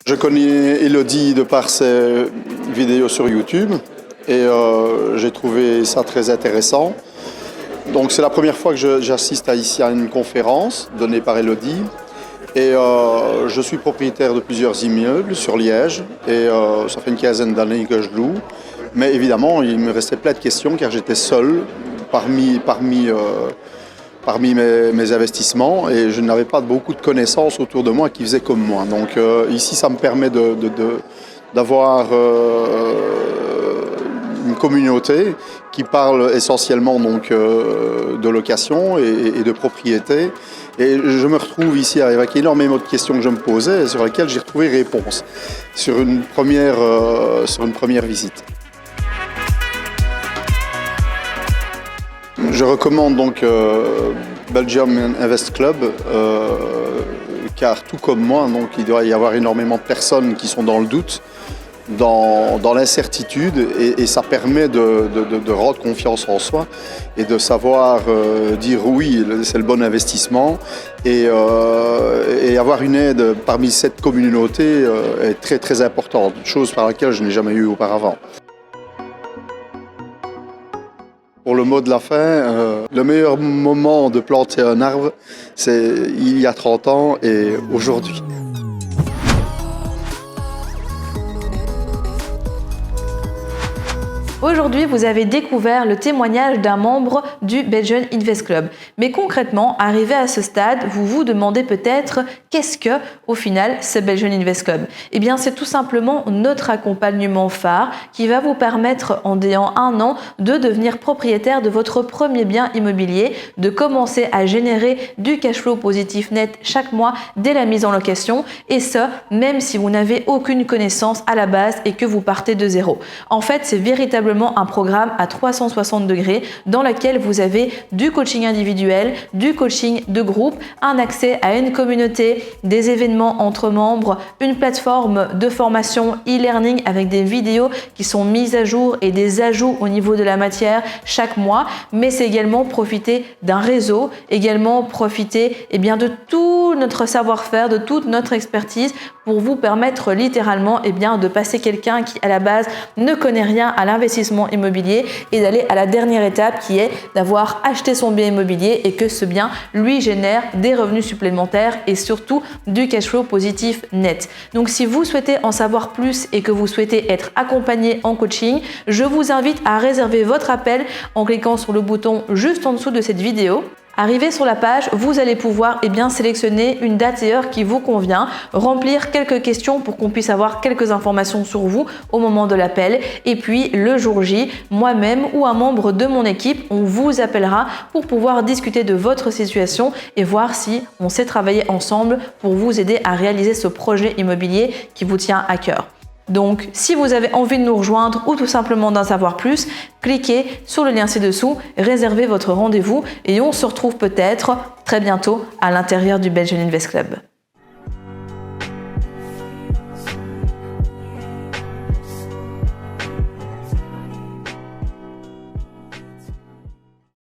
Je connais Elodie de par ses vidéos sur YouTube et j'ai trouvé ça très intéressant. Donc c'est la première fois que j'assiste ici à une conférence donnée par Elodie. Et je suis propriétaire de plusieurs immeubles sur Liège et ça fait une quinzaine d'années que je loue. Mais évidemment, il me restait plein de questions car j'étais seul parmi mes investissements et je n'avais pas beaucoup de connaissances autour de moi qui faisaient comme moi. Donc ici, ça me permet d'avoir une communauté qui parle essentiellement donc, de location et de propriété. Et je me retrouve ici avec énormément de questions que je me posais et sur lesquelles j'ai retrouvé réponse sur une première visite. Je recommande donc Belgium Invest Club car tout comme moi, donc, il doit y avoir énormément de personnes qui sont dans le doute, dans l'incertitude et ça permet de rendre confiance en soi et de savoir dire oui, c'est le bon investissement et avoir une aide parmi cette communauté est très très importante, chose par laquelle je n'ai jamais eu auparavant. Pour le mot de la fin, le meilleur moment de planter un arbre, c'est il y a 30 ans et aujourd'hui. Aujourd'hui, vous avez découvert le témoignage d'un membre du Belgian Invest Club. Mais concrètement, arrivé à ce stade, vous vous demandez peut-être qu'est-ce que, au final, ce Belgian Invest Club? Eh bien, c'est tout simplement notre accompagnement phare qui va vous permettre, en ayant 1 an, de devenir propriétaire de votre premier bien immobilier, de commencer à générer du cash flow positif net chaque mois dès la mise en location, et ce, même si vous n'avez aucune connaissance à la base et que vous partez de zéro. En fait, c'est véritablement un programme à 360 degrés dans lequel vous avez du coaching individuel, du coaching de groupe, un accès à une communauté, des événements entre membres, une plateforme de formation e-learning avec des vidéos qui sont mises à jour et des ajouts au niveau de la matière chaque mois, mais c'est également profiter d'un réseau, également profiter de tout notre savoir-faire, de toute notre expertise pour vous permettre littéralement de passer quelqu'un qui à la base ne connaît rien à l'investissement immobilier et d'aller à la dernière étape qui est d'avoir acheté son bien immobilier et que ce bien lui génère des revenus supplémentaires et surtout du cash flow positif net. Donc si vous souhaitez en savoir plus et que vous souhaitez être accompagné en coaching, je vous invite à réserver votre appel en cliquant sur le bouton juste en dessous de cette vidéo. Arrivé sur la page, vous allez pouvoir sélectionner une date et heure qui vous convient, remplir quelques questions pour qu'on puisse avoir quelques informations sur vous au moment de l'appel. Et puis le jour J, moi-même ou un membre de mon équipe, on vous appellera pour pouvoir discuter de votre situation et voir si on sait travailler ensemble pour vous aider à réaliser ce projet immobilier qui vous tient à cœur. Donc, si vous avez envie de nous rejoindre ou tout simplement d'en savoir plus, cliquez sur le lien ci-dessous, réservez votre rendez-vous et on se retrouve peut-être très bientôt à l'intérieur du Belgian Invest Club.